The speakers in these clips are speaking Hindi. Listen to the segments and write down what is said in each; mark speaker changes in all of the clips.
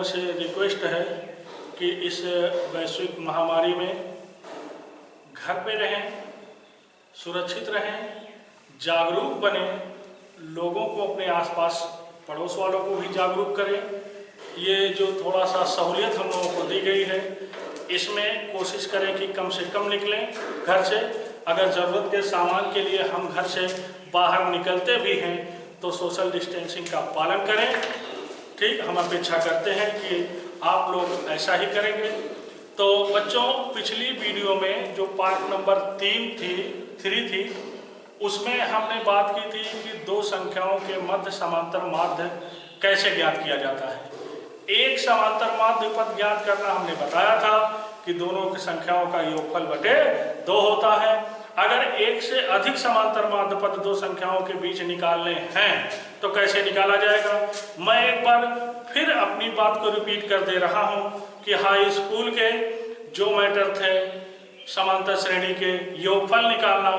Speaker 1: से रिक्वेस्ट है कि इस वैश्विक महामारी में घर पे रहें, सुरक्षित रहें, जागरूक बने, लोगों को अपने आसपास पड़ोस वालों को भी जागरूक करें। ये जो थोड़ा सा सहूलियत हम लोगों को दी गई है, इसमें कोशिश करें कि कम से कम निकलें घर से। अगर ज़रूरत के सामान के लिए हम घर से बाहर निकलते भी हैं तो सोशल डिस्टेंसिंग का पालन करें। ठीक, हम अपेक्षा करते हैं कि आप लोग ऐसा ही करेंगे। तो बच्चों, पिछली वीडियो में जो पार्ट नंबर 3 थी उसमें हमने बात की थी कि दो संख्याओं के मध्य समांतर माध्य कैसे ज्ञात किया जाता है। एक समांतर माध्य पद ज्ञात करना हमने बताया था कि दोनों की संख्याओं का योगफल बटे 2 होता है। अगर एक से अधिक समांतर माध्य पद दो संख्याओं के बीच निकालने हैं तो कैसे निकाला जाएगा। मैं एक बार फिर अपनी बात को रिपीट कर दे रहा हूं कि हाई स्कूल के जो मैटर थे, समांतर श्रेणी के योगफल निकालना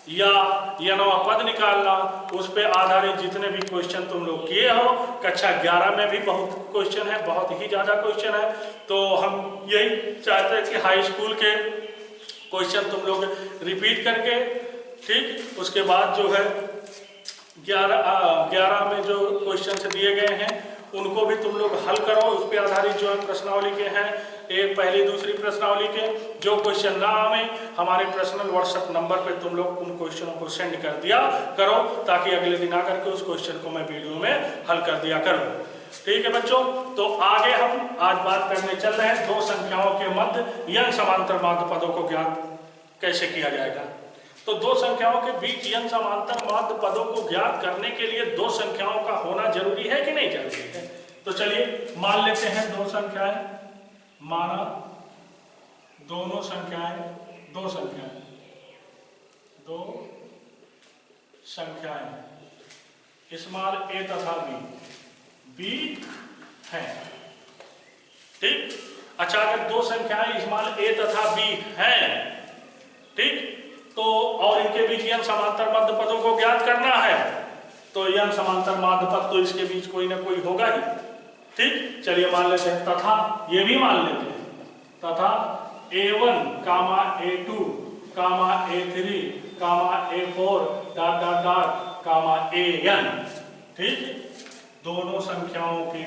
Speaker 1: या यनवा पद निकालना, उस पे आधारित जितने भी क्वेश्चन तुम लोग किए हो, कक्षा 11 में भी बहुत क्वेश्चन है, बहुत ही ज़्यादा क्वेश्चन है। तो हम यही चाहते हैं कि हाई स्कूल के क्वेश्चन तुम लोग रिपीट करके, ठीक, उसके बाद जो है 11 में जो क्वेश्चन दिए गए हैं उनको भी तुम लोग हल करो। उस पर आधारित जो है प्रश्नावली के हैं, एक पहली दूसरी प्रश्नावली के जो क्वेश्चन ना आवे हमारे पर्सनल व्हाट्सएप नंबर पे तुम लोग उन क्वेश्चनों को सेंड कर दिया करो, ताकि अगले दिन आकर के उस क्वेश्चन को मैं वीडियो में हल कर दिया करूँ। ठीक है बच्चों, तो आगे हम आज बात करने चल रहे हैं दो संख्याओं के मध्य यन समांतर माध्य पदों को ज्ञात कैसे किया जाएगा। तो दो संख्याओं के बीच यन समांतर माध्य पदों को ज्ञात करने के लिए दो संख्याओं का होना जरूरी है कि नहीं जरूरी है। तो चलिए मान लेते हैं दो संख्याएं, माना दो संख्याएं स्मॉल ए तथा बी हैं। ठीक, अच्छा, अगर दो संख्याएं स्मॉल ए तथा बी हैं, ठीक, तो और इनके बीच यन समांतर माध्य पदों को ज्ञात करना है तो यन समांतर माध्य पद तो इसके बीच कोई ना कोई होगा ही। ठीक, चलिए मान लेते हैं तथा, ये भी मान लेते हैं तथा A1, A2, A3, A4 dot dot dot AN। ठीक, दोनों संख्याओं के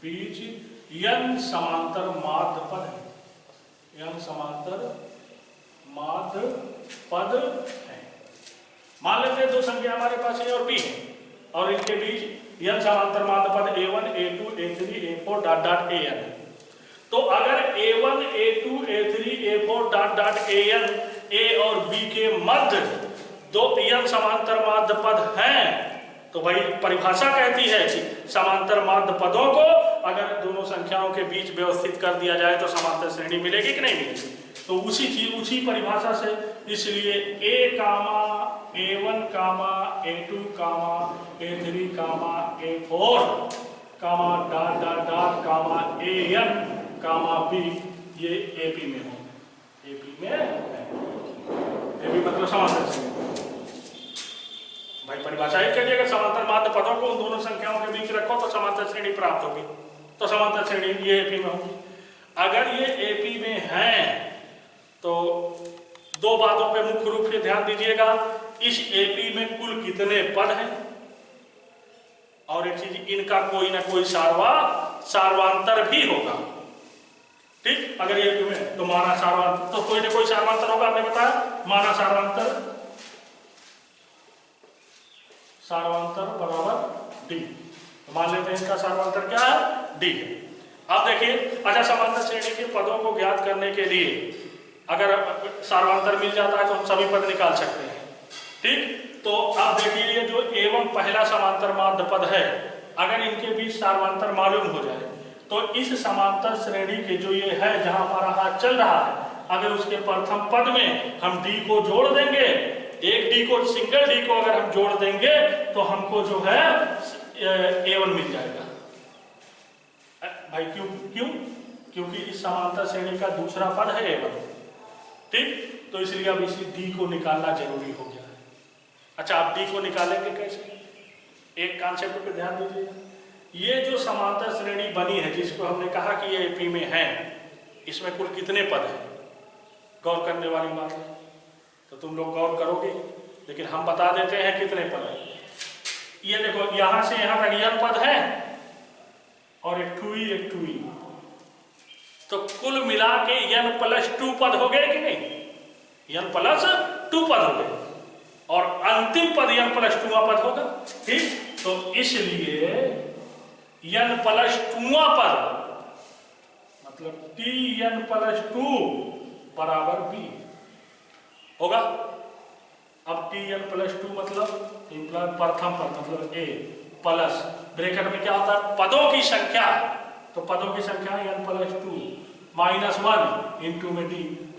Speaker 1: बीच यन समांतर माध्य पद है, यन समांतर माध्य पद है। मान लेते हैं दो संख्या हमारे पास A और B है और इनके बीच यन समांतर माध्य पद A1, A2, A3, A4 dot dot AN है। तो अगर A1, A2, A3, A4 dot dot AN A और B के मध्य दो यन समांतर माध्य पद हैं तो भाई परिभाषा कहती है कि समांतर माध्य पदों को अगर दोनों संख्याओं के बीच व्यवस्थित कर दिया जाए तो समांतर श्रेणी मिलेगी कि नहीं मिलेगी। तो उसी परिभाषा से, इसलिए A, A1, A2, A3, A4 dot dot dot AN, B ये AP में हो, AP में AP मतलब समांतर श्रेणी। भाई परिभाषा एक कहती है अगर समांतर माध्य पदों को उन दोनों संख्याओं के बीच रखो तो समांतर श्रेणी प्राप्त होगी, तो समांतर श्रेणी ये AP में होगी। अगर ये AP में है तो दो बातों पे मुख्य रूप से ध्यान दीजिएगा, इस AP में कुल कितने पद हैं और एक चीज, इनका कोई ना कोई सार्वांतर भी होगा। ठीक, अगर ये AP में तो माना सार्वांतर, तो कोई ना कोई सार्वांतर होगा। आपने बताया माना सार्वांतर बराबर D। तो मान लेते हैं इसका सार्वांतर क्या है, D है। अब देखिए, अच्छा, समांतर श्रेणी के पदों को ज्ञात करने के लिए अगर सार्वांतर मिल जाता है तो हम सभी पद निकाल सकते हैं। ठीक, तो अब देखिए ये जो A1 पहला समांतर माध्य पद है, अगर इनके बीच सार्वांतर मालूम हो जाए तो इस समांतर श्रेणी के जो ये है जहां हमारा हाथ चल रहा है, अगर उसके प्रथम पद में हम D को जोड़ देंगे, एक D को, सिंगल D को अगर हम जोड़ देंगे तो हमको जो है A1 मिल जाएगा। भाई क्योंकि इस समांतर श्रेणी का दूसरा पद है A1। ठीक, तो इसलिए अब इसी D को निकालना जरूरी हो गया। अच्छा, आप डी को निकालेंगे कैसे? एक कॉन्सेप्ट पे ध्यान दीजिएगा। ये जो समांतर श्रेणी बनी है, जिसको हमने कहा कि ये एपी में है, इसमें कुल कितने पद हैं? गौर करने वाली बात है, तो तुम लोग गौर करोगे, लेकिन हम बता देते हैं कितने पद हैं। ये देखो, यहां से यहां तक n पद है और एक 2e, तो कुल मिला के n+2 पद हो गए कि नहीं? n+2 पद हो गए, और अंतिम पद n+2 पद होगा। ठीक, तो इसलिए n+2 पद मतलब Tn+2 बराबर b होगा। अब Tn+2 मतलब प्रथम पद मतलब a प्लस ब्रैकेट में क्या होता है? पदों की संख्या, तो पदों की संख्या n+2 -1 इंटू में d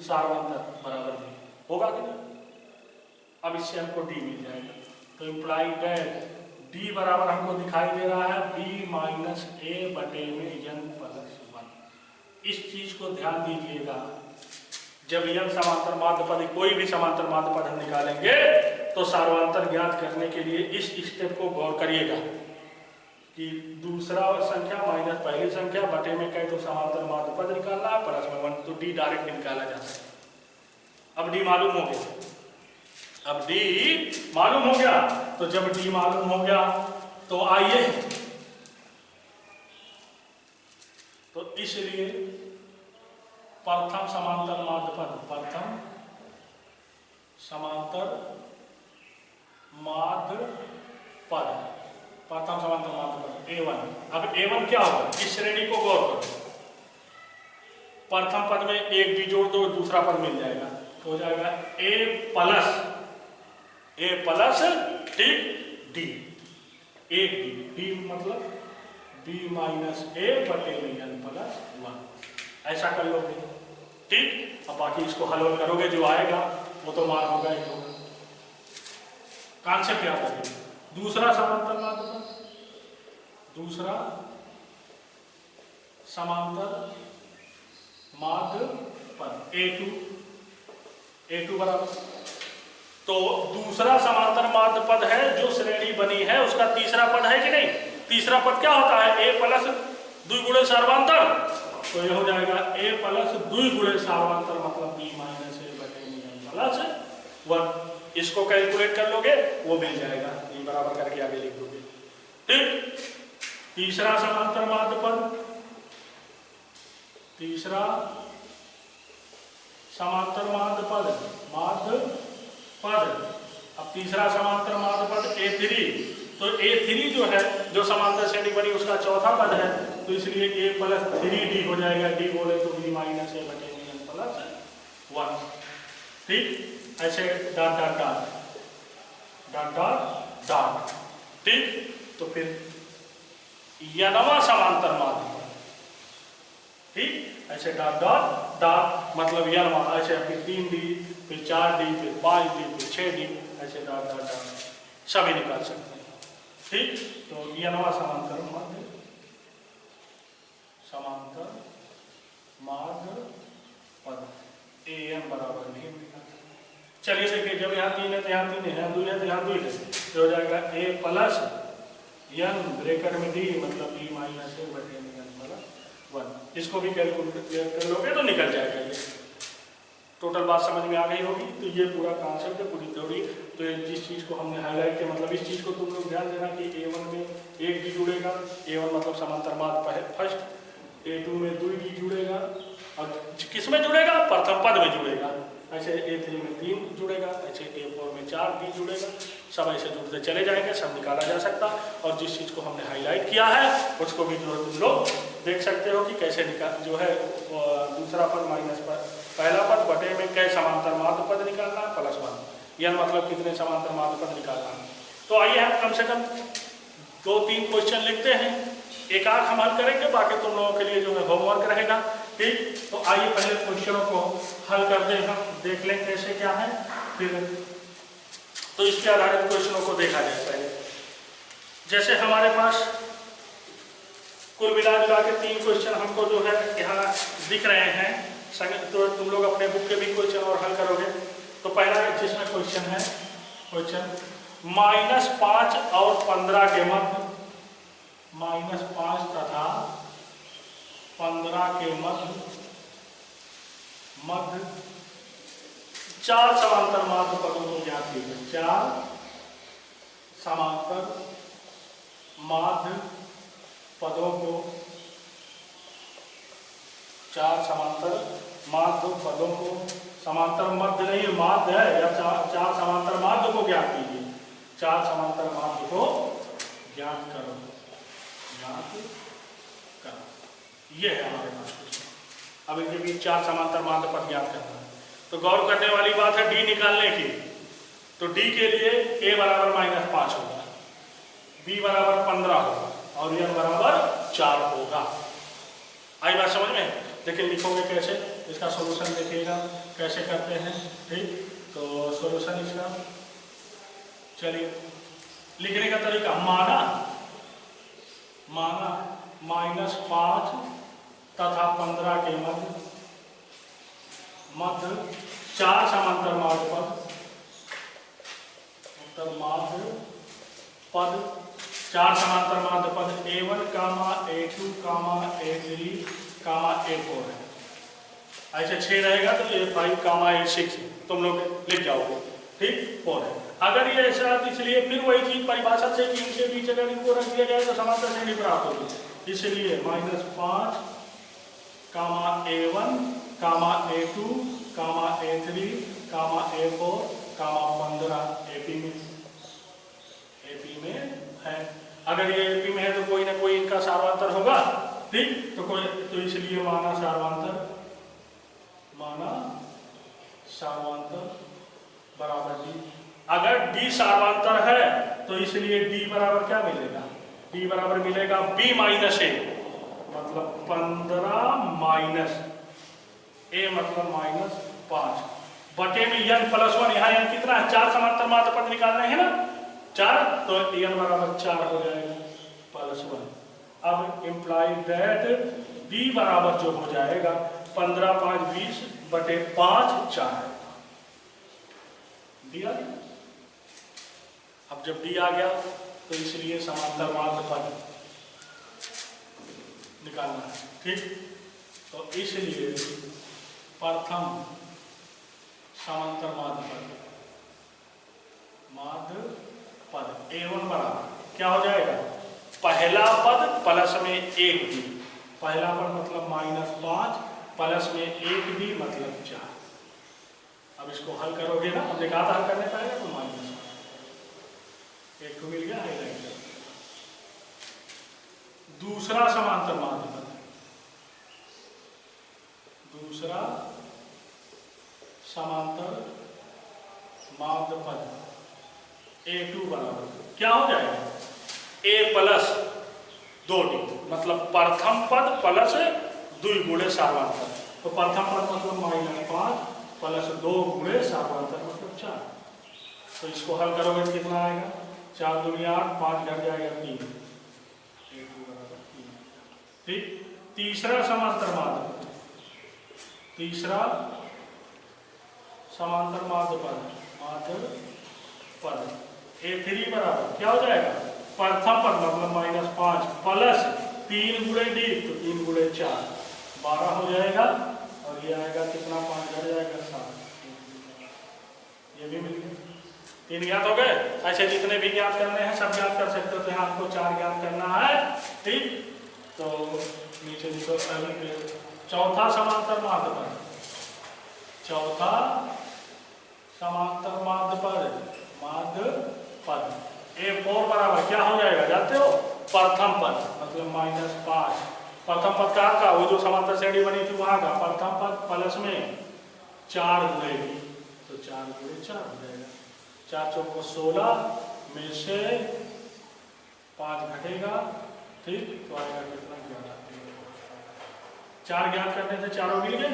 Speaker 1: सार्वंतर बराबर b होगा कि नहीं? अब इससे हमको d मिल जाएगा, तो इम्प्लाई दैट d बराबर हमको दिखाई दे रहा है b-a/n+1। इस चीज को ध्यान दीजिएगा, जब n समांतर माध्य पद, कोई भी समांतर माध्य पद हम निकालेंगे तो सार्वंतर ज्ञात करने के लिए इस स्टेप को गौर करिएगा कि दूसरा संख्या माइनस पहली संख्या बटे में कहे तो समांतर माध्य पद निकालना है, प्लस में 1, तो d डायरेक्ट निकाला जा सकता है। अब d मालूम हो गया, अब d मालूम हो गया, तो जब d मालूम हो गया तो आइए, तो इसलिए प्रथम समांतर माध्य पद, प्रथम समांतर माध्य पद, प्रथम समांतर माध्य पद a1। अब a1 क्या होगा? इस श्रेणी को गौर करो, प्रथम पद में एक d जोड़ दो, दूसरा पद मिल जाएगा, तो हो जाएगा a प्लस ठीक d, एक d मतलब b-a/n+1, ऐसा कर लोगे। ठीक, अब बाकी इसको हल करोगे, जो आएगा वो तो मान होगा ही होगा। कॉन्सेप्ट याद रखिए। दूसरा समांतर माध्य पद, दूसरा समांतर माध्य पद a2 बराबर, तो दूसरा समांतर माध्य पद है जो श्रेणी बनी है, उसका तीसरा पद है कि नहीं? तीसरा पद क्या होता है? a+2 गुणे सार्वंतर, तो ये हो जाएगा a+2 गुणे सार्वंतर मतलब b-a/n+1। इसको कैलकुलेट कर लोगे, वो मिल जाएगा, ये बराबर करके आगे लिख दोगे। ठीक, तीसरा समांतर माध्य पद, तीसरा समांतर माध्य पद, अब तीसरा समांतर माध्य पद a3, तो a3 जो है, जो समांतर श्रेणी बनी उसका चौथा पद है, तो इसलिए a+3d हो जाएगा, d बोले तो b-a/n+1। ठीक, ऐसे dot dot dot dot dot dot. ठीक, तो फिर यनवा समांतर माध्य पद, ठीक, ऐसे डॉट डॉट डॉट मतलब यनवा, ऐसे फिर 3d, फिर 4d, फिर 5d, फिर 6d, ऐसे डॉट डॉट डॉट सभी निकाल सकते हैं। ठीक, तो यनवा समांतर माध्य पद an बराबर नहीं मिलेगा। चलिए देखिए, जब यहाँ 3 है तो यहाँ 3 है, यहाँ 2 है तो यहाँ 2 है, तो हो जाएगा a+n ब्रैकेट में d मतलब b-a/n+1। इसको भी कैलकुलेट कर लोगे तो निकल जाएगा। ये टोटल बात समझ में आ गई होगी। तो ये पूरा कॉन्सेप्ट है, पूरी थ्योरी। तो जिस चीज़ को हमने हाईलाइट किया, मतलब इस चीज़ को तुम लोग ध्यान देना कि a1 में एक d जुड़ेगा, a1 मतलब समांतर माध्य फर्स्ट, a2 में 2d जुड़ेगा, और किस में जुड़ेगा? प्रथम पद में जुड़ेगा। ऐसे a3 में 3 जुड़ेगा, ऐसे a4 में 4d जुड़ेगा, सब ऐसे जुड़ते चले जाएंगे, सब निकाला जा सकता। और जिस चीज़ को हमने हाईलाइट किया है उसको भी जो तुम लोग देख सकते हो कि कैसे निकाल, जो है दूसरा पद माइनस पहला पद बटे में कै समांतर माध्य पद निकालना है +1, यह मतलब कितने समांतर माध्य पद निकालना है। तो आइए हम कम से कम 2-3 क्वेश्चन लिखते हैं, एक आध हम हल करेंगे, बाकी तुम लोगों के लिए जो है होमवर्क रहेगा। ठीक, तो आइए पहले क्वेश्चनों को हल करते हैं, हम देख लें कैसे क्या है, फिर तो इसके आधारित क्वेश्चनों को देखा जाए। पहले जैसे हमारे पास कुल मिला जुला के 3 क्वेश्चन हमको जो है यहाँ दिख रहे हैं, तो तुम लोग अपने बुक के भी क्वेश्चन और हल करोगे। तो पहला जिसमें क्वेश्चन है, क्वेश्चन -5 और 15 के मध्य, -5 तथा 15 के मध्य 4 समांतर माध्य पदों को ज्ञात कीजिए। 4 समांतर माध्य पदों को, 4 समांतर माध्य पदों को, समांतर मध्य नहीं माध्य है, या 4 समांतर माध्य को ज्ञात कीजिए। 4 समांतर माध्य को ज्ञात करो, ज्ञात करो। ये है हमारे पास क्वेश्चन। अब इनके बीच 4 समांतर माध्य पद ज्ञात करना है। तो गौर करने वाली बात है डी निकालने की। तो डी के लिए a बराबर -5 होगा, b बराबर 15 होगा और n बराबर 4 होगा। आई बात समझ में? लेकिन लिखोगे कैसे, इसका सॉल्यूशन देखिएगा कैसे करते हैं। ठीक, तो सॉल्यूशन इसका, चलिए लिखने का तरीका, माना -5 तथा 15 के मध्य 4 समांतर माध्य पद 4 समांतर माध्य पद A1, A2, A3, A4 है। ऐसे 6 रहेगा तो A5, A6 तुम लोग लिख जाओगे। ठीक, 4 है। अगर ये ऐसा, इसलिए फिर वही चीज परिभाषा से कि इनके बीच अगर इनको रख दिया जाए तो समांतर श्रेणी प्राप्त होगी। इसलिए -5, A1, A2, A3, A4, 15 AP में है। अगर ये AP में है तो कोई ना कोई इनका सार्वंतर होगा। ठीक, तो इसलिए माना सार्वंतर बराबर D। अगर D सार्वंतर है तो इसलिए D बराबर क्या मिलेगा, D बराबर मिलेगा B माइनस A, मतलब 15 माइनस A मतलब -5 बटे में n प्लस 1। यहाँ n कितना है, 4 समांतर माध्य पद निकालने हैं ना, 4, तो n बराबर 4 हो जाएगा प्लस 1। अब इम्प्लाई दैट b बराबर जो हो जाएगा 15 5 20 बटे 5 4 डी आ गया। अब जब डी आ गया तो इसलिए समांतर माध्य पद निकालना है। ठीक, तो इसलिए प्रथम समांतर माध्य पद A1 बराबर क्या हो जाएगा, पहला पद प्लस में 1 भी, पहला पद मतलब -5 प्लस में 1 भी मतलब 4। अब इसको हल करोगे ना, अब देखा था हल करने पाएगा तो -1 को मिल गया हाईलाइट। दूसरा समांतर माध्य पद, दूसरा समांतर माध्य पद A2 बराबर क्या हो जाएगा, A प्लस 2D, मतलब प्रथम पद प्लस 2 गुणे सार्वंतर। तो प्रथम पद मतलब -5 प्लस 2 गुणे सार्वंतर मतलब 4। तो इसको हल करोगे तो कितना आएगा, 4 दूनी 8, 5 घट जाएगा 3, A2 बराबर 3। ठीक, तीसरा समांतर माध्य, तीसरा समांतर माध्य पद A3 बराबर क्या हो जाएगा, प्रथम पद मतलब -5 प्लस 3 गुणे D, तो 3 गुणे 4 12 हो जाएगा। और ये आएगा कितना, 5 घट जाएगा 7, ये भी मिल गया। 3 ज्ञात हो गए। ऐसे जितने भी ज्ञात करने हैं सब ज्ञात कर सकते हो। तो यहाँ आपको 4 ज्ञात करना है। ठीक, तो नीचे लिखो चौथा समांतर माध्य पद, चौथा समांतर माध्य पद A4 बराबर क्या हो जाएगा, जानते हो, प्रथम पद मतलब -5, प्रथम पद का आपका वो जो समांतर श्रेणी बनी थी वहां का प्रथम पद प्लस में 4 गुणे भी, तो 4 गुणे 4 हो जाएगा। 4 चौको 16 में से 5 घटेगा। ठीक, तो आएगा कितना, 4 ज्ञात करने से चारों मिल गए,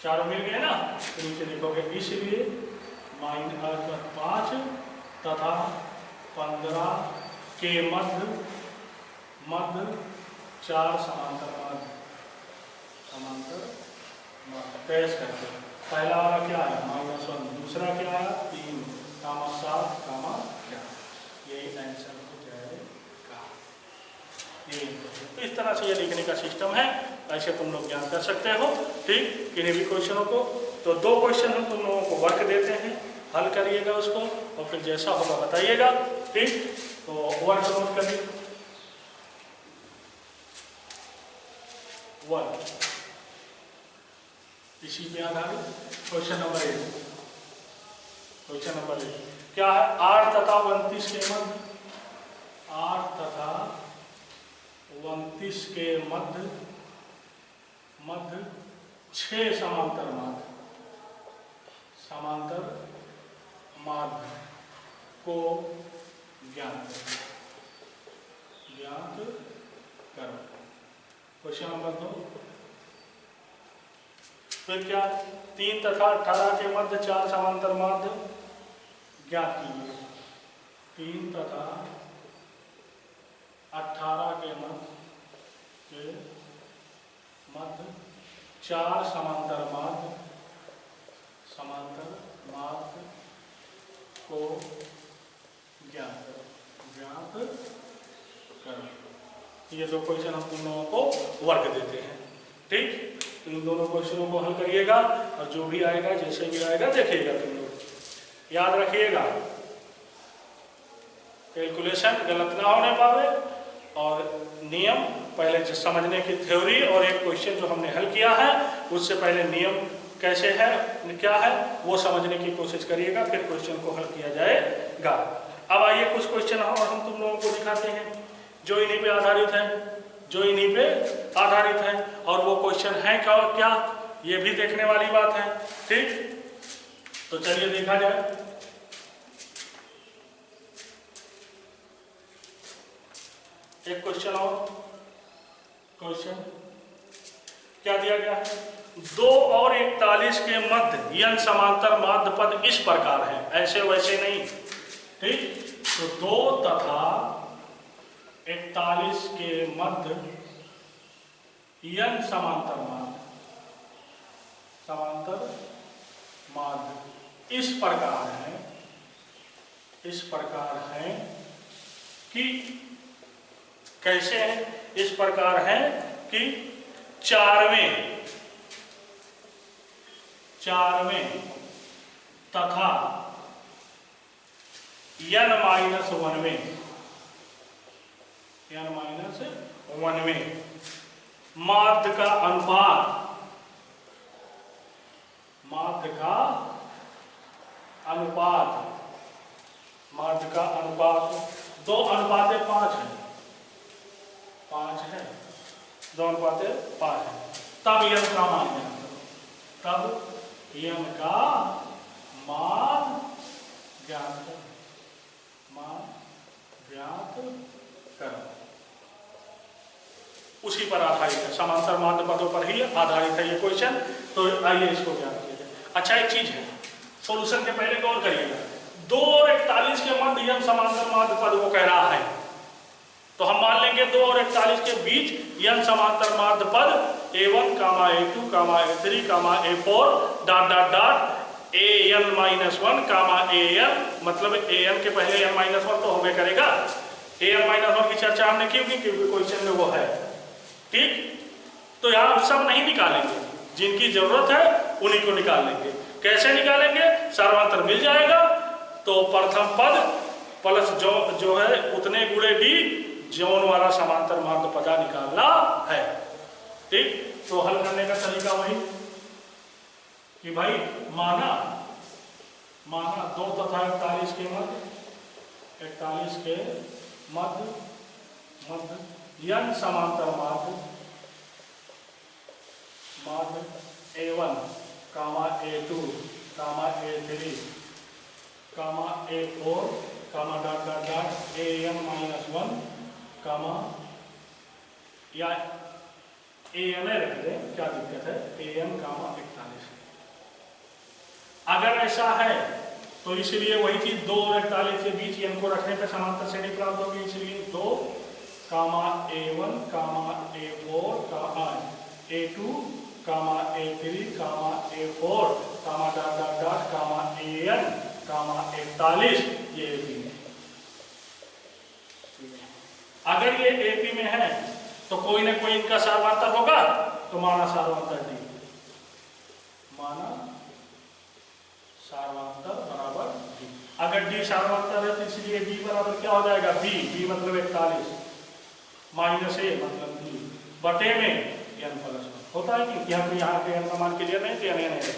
Speaker 1: चारों मिल गए ना। तो नीचे लिखोगे इसलिए -5 तथा 15 के मध्य 4 समांतर माध्य टेस्ट करते हैं। पहला वाला क्या है -1, दूसरा क्या है 3, 7, गेन करोगे। तो इस तरह से ये लिखने का सिस्टम है, ऐसे तुम लोग ज्ञान कर सकते हो। ठीक, किन्हीं भी क्वेश्चनों को। तो 2 क्वेश्चन हम तुम लोगों को वर्क देते हैं, हल करिएगा उसको और फिर जैसा होगा बताइएगा। ठीक, तो वर्क नोट करिए। 1 इसी पे आधारित क्वेश्चन नंबर 1। क्वेश्चन नंबर 1 क्या है? 8 तथा 29 के मध्य, 8 तथा 29 के मध्य 6 समांतर माध्य को ज्ञात करो। क्वेश्चन नंबर 2 फिर क्या? 3 तथा 18 के मध्य 4 समांतर माध्य ज्ञात कीजिए। 3 तथा 18 के मध्य 4 समांतर माध्य को ज्ञात करो। ये 2 क्वेश्चन हम तुम लोगों को वर्क देते हैं। ठीक, इन दोनों क्वेश्चनों को हल करिएगा और जो भी आएगा जैसे भी आएगा देखिएगा तुम लोग, याद रखिएगा। कैलकुलेशन गलत ना होने पावे और नियम पहले से समझने की थ्योरी और एक क्वेश्चन जो हमने हल किया है उससे पहले नियम कैसे है, क्या है, वो समझने की कोशिश करिएगा, फिर क्वेश्चन को हल किया जाएगा। अब आइए कुछ क्वेश्चन और हम तुम लोगों को दिखाते हैं जो इन्हीं पे आधारित है, और वो क्वेश्चन है क्या ये भी देखने वाली बात है। ठीक, तो चलिए देखा जाए। एक क्वेश्चन और, क्वेश्चन क्या दिया गया है? 2 और 41 के मध्य यन समांतर माध्य पद इस प्रकार है, ऐसे वैसे नहीं। ठीक, तो 2 तथा 41 के मध्य यन समांतर माध्य इस प्रकार है कि कैसे है? इस प्रकार है कि 4वें तथा n-1वें माध्य का अनुपात 2:5 है। 5 है, 2:5 है। तब यन का मान ज्ञात करो। उसी पर आधारित है, समांतर माध्य पदों पर ही आधारित है ये क्वेश्चन। तो आइए इसको ज्ञात कीजिए। अच्छा, एक चीज है, सॉल्यूशन के पहले गौर करिएगा। 2 और 41 के मध्य यन समांतर माध्य पद वो कह रहा है, तो हम मान लेंगे 2 और 41 के बीच यन समांतर माध्य पद A1, A2, A3, A4 ... AN-1, AN, मतलब AN के पहले n-1 तो हमें करेगा। AN-1 की चर्चा हमने की होगी क्योंकि क्वेश्चन में वो है। ठीक, तो यहाँ सब नहीं निकालेंगे, जिनकी जरूरत है उन्हीं को निकाल लेंगे। कैसे निकालेंगे? सर्वांतर मिल जाएगा तो प्रथम पद प्लस जो है उतने गुणे D जौन वाला समांतर माध्य पदा निकालना है। ठीक, तो हल करने का तरीका वही कि भाई माना 2 तथा 41 के मध्य यन समांतर माध्य A1, A2, A3, A4, ... AN-1, या AN रख दें, क्या दिक्कत है? AN, 41। अगर ऐसा है तो इसलिए वही चीज 2 और 41 के बीच n को रखने पर समांतर श्रेणी प्राप्त होगी। इसलिए 2, A1, A4, A2, A3, A4, ... AN, 41 ये भी अगर ये एपी में है तो कोई ना कोई इनका सार्वंतर होगा, तो माना सार्वंतर डी, माना सार्वंतर बराबर डी। अगर डी सार्वंतर है तो इसलिए बी बराबर क्या हो जाएगा, बी, बी मतलब 41 माइनस ए मतलब बी बटे में n प्लस 1 होता है कि यहाँ के n का मान क्लियर नहीं तो नहीं रहेगा।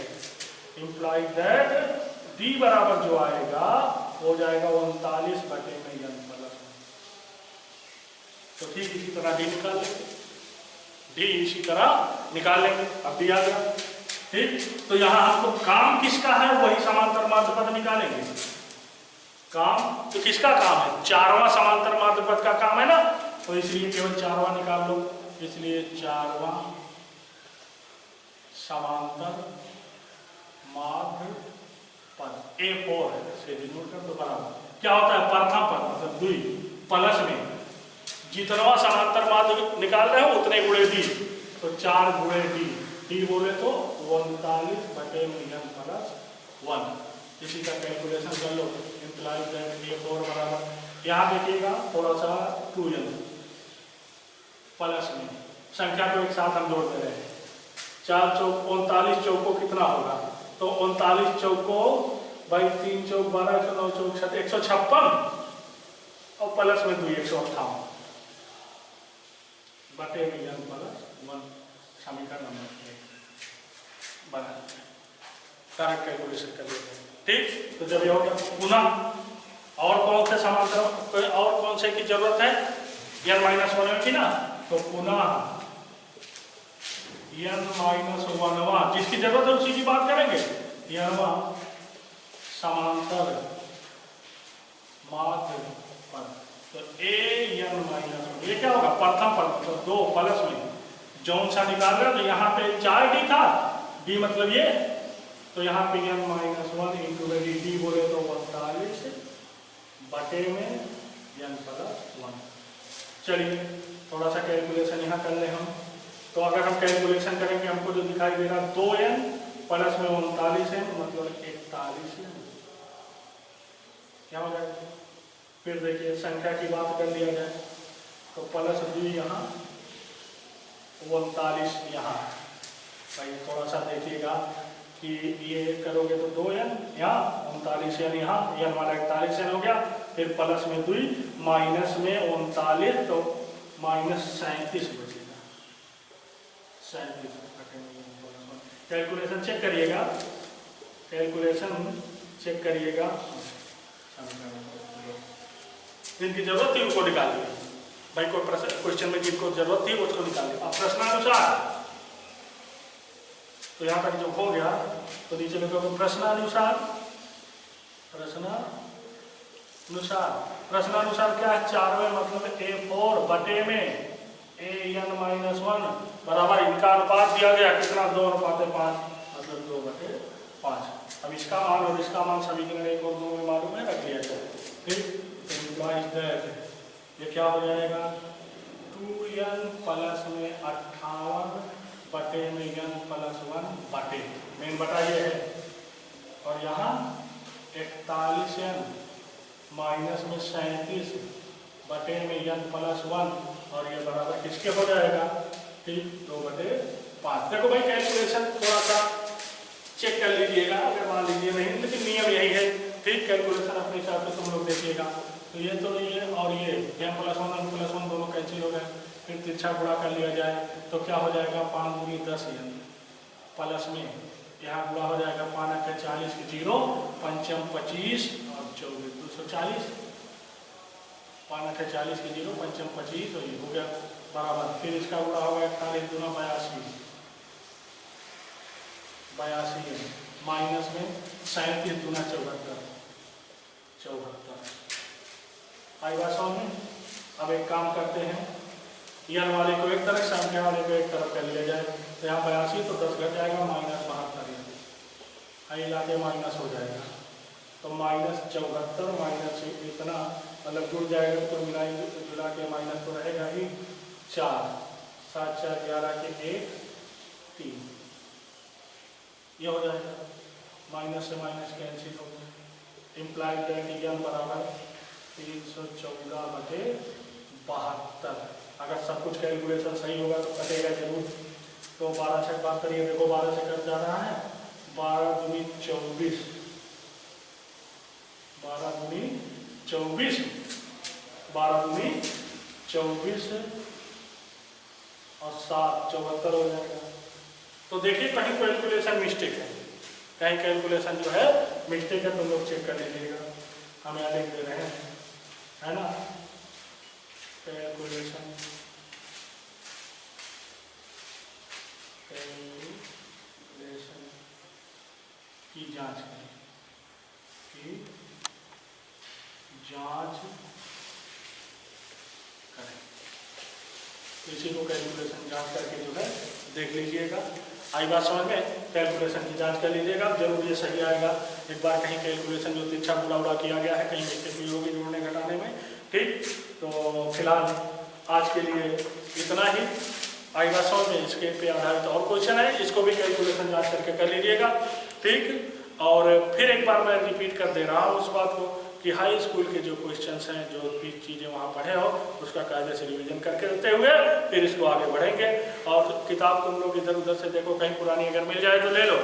Speaker 1: इंप्लाइड दैट डी बराबर जो आएगा हो जाएगा 39 बटे में n प्लस 1। तो ठीक इसी तरह डी निकाल लेंगे, डी इसी तरह निकाल लेंगे। अब डी आ गया, ठीक। तो यहाँ हमको काम किसका है, वही समांतर माध्य पद निकालेंगे। काम तो किसका काम है, चारवां समांतर माध्य पद का काम है ना, तो इसलिए केवल चारवां निकाल लो। इसलिए चारवां समांतर माध्य पद A4 से डिनोट कर दो बराबर क्या होता है, प्रथम पद मतलब दुई प्लस में जितना समांतर माध्य निकाल रहे हो उतने गुणे डी, तो 4 गुणे डी, डी बोले तो 39 बटे में n प्लस 1। इसी का कैलकुलेशन कर लो। इंप्लाइड दैट A4 बराबर यहाँ देखिएगा थोड़ा सा 2n प्लस में संख्या को एक साथ हम जोड़ दे रहे हैं। 4 चौक 39 चौको कितना होगा, तो 39 चौको बाई 3 चौक 12, 109 चौक 156 और प्लस में 2 158 बटे में n प्लस 1 समीकरण नंबर 1 बना। करेक्ट कैलकुलेशन कर लेते हैं, ठीक। तो जब ये हो गया, पुनः और कौन से समांतर और कौन से की जरूरत है, n-1 की ना, तो पुनः n-1 जिसकी जरूरत है उसी की बात करेंगे। n समांतर माध्य पद, तो a n-1 ये क्या होगा, प्रथम पद मतलब 2 प्लस में जौन सा निकाल रहे तो यहाँ पे 4 डी था, डी मतलब ये, तो यहाँ पे n-1 इंटू डी बोले तो 39 बटे में n प्लस 1। चलिए थोड़ा सा कैलकुलेशन यहाँ कर ले हम। तो अगर हम कैलकुलेशन करेंगे हमको जो दिखाई दे रहा 2n प्लस में 39n मतलब 41n क्या हो जाएगा। फिर देखिए संख्या की बात कर लिया जाए तो प्लस 2 यहाँ 39 यहाँ, भाई थोड़ा सा देखिएगा कि ये करोगे तो 2n यहाँ 39n यहाँ, ये हमारा 41n हो गया। फिर प्लस में 2 माइनस में 39 तो माइनस 37 बचेगा, 37। कैलकुलेशन चेक करिएगा, कैलकुलेशन चेक करिएगा, जिनकी जरूरत थी उनको निकाल लिया भाई, कोई क्वेश्चन में जिनको जरूरत थी उसको निकाल लिया। अब प्रश्नानुसार तो यहाँ तक जो हो गया तो नीचे लिखोगे प्रश्नानुसार, प्रश्नानुसार क्या है, 4वें मतलब A4 बटे में an-1 बराबर इनका अनुपात दिया गया कितना, 2:5 मतलब 2/5। अब इसका मान और इसका मान समीकरण 1 और 2 में मालूम है, रख लिया जाए। फिर ये क्या हो जाएगा, 2n प्लस में 58 बटे में n प्लस 1 बटे मेन बटा ये है, और यहाँ 41n माइनस में 37 बटे में n प्लस 1 और ये बराबर किसके हो जाएगा, ठीक 2/5। देखो भाई कैलकुलेशन थोड़ा सा चेक कर लीजिएगा, अगर मान लीजिए नहीं लेकिन नियम यही है, ठीक। कैलकुलेशन अपने हिसाब से तुम लोग देखिएगा। तो ये तो ये और ये n प्लस 1 दोनों कैंसिल हो गए। फिर तिरछा गुणा कर लिया जाए तो क्या हो जाएगा, 5 दूनी 10n प्लस में यहाँ गुणा हो जाएगा 5 × 40 की 0, 5 × 25 और 24 240, 5 × 40 की 0, 5 × 25 और ये हो गया बराबर। फिर इसका गुणा होगा 41 दूना 82 माइनस में 37 दूना 74 आई बात समझ में। अब एक काम करते हैं, n वाले को एक तरफ संख्या वाले को एक तरफ कर लिया जाए, तो यहाँ 82 तो 10 घट जाएगा -72 आई लाके माइनस हो जाएगा, तो -74 माइनस इतना मतलब जुड़ जाएगा, तो मिला के माइनस तो रहेगा ही 4 7 4 11 के 1 3 ये हो जाएगा, माइनस से माइनस कैंसिल हो गया। इम्प्लाइड दैट n बराबर 314 बटे 72। अगर सब कुछ कैलकुलेशन सही होगा तो कटेगा जरूर। तो 12 से बात करिए, देखो 12 से कट जा रहा है, 12 दूनी 24, 12 दूनी 24, 12 दूनी 24 और 7 74 हो जाएगा। तो देखिए कहीं कैलकुलेशन मिस्टेक है, कहीं कैलकुलेशन जो है मिस्टेक है, तुम लोग चेक कर लीजिएगा। हम यहाँ लिख दे रहे हैं, है ना, कैलकुलेशन की जांच करें, की जांच करें। तो इसी को कैलकुलेशन जांच करके जो है देख लीजिएगा। आई बात समझ में? कैलकुलेशन की जांच कर लीजिएगा, जरूर ये सही आएगा। एक बार कहीं कैलकुलेशन जो तिरछा बुरा उड़ा किया गया है, कहीं मिस्टेक भी होगी जोड़ने घटाने में। ठीक, तो फिलहाल आज के लिए इतना ही। आई बात समझ में? इसके पे आधारित और क्वेश्चन है, इसको भी कैलकुलेशन जांच करके कर लीजिएगा। ठीक, और फिर एक बार मैं रिपीट कर दे रहा हूँ उस बात को कि हाई स्कूल के जो क्वेश्चंस हैं, जो भी चीज़ें वहाँ पढ़े हो, उसका कायदे से रिवीजन करके देते हुए फिर इसको आगे बढ़ेंगे। और किताब तुम लोग इधर उधर से देखो, कहीं पुरानी अगर मिल जाए तो ले लो,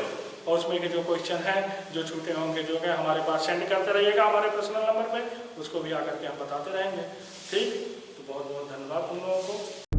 Speaker 1: और उसमें के जो क्वेश्चन हैं, जो छूटे होंगे, जो है हमारे पास सेंड करते रहिएगा हमारे पर्सनल नंबर पे, उसको भी आकर के हम बताते रहेंगे। ठीक, तो बहुत बहुत धन्यवाद तुम लोगों को।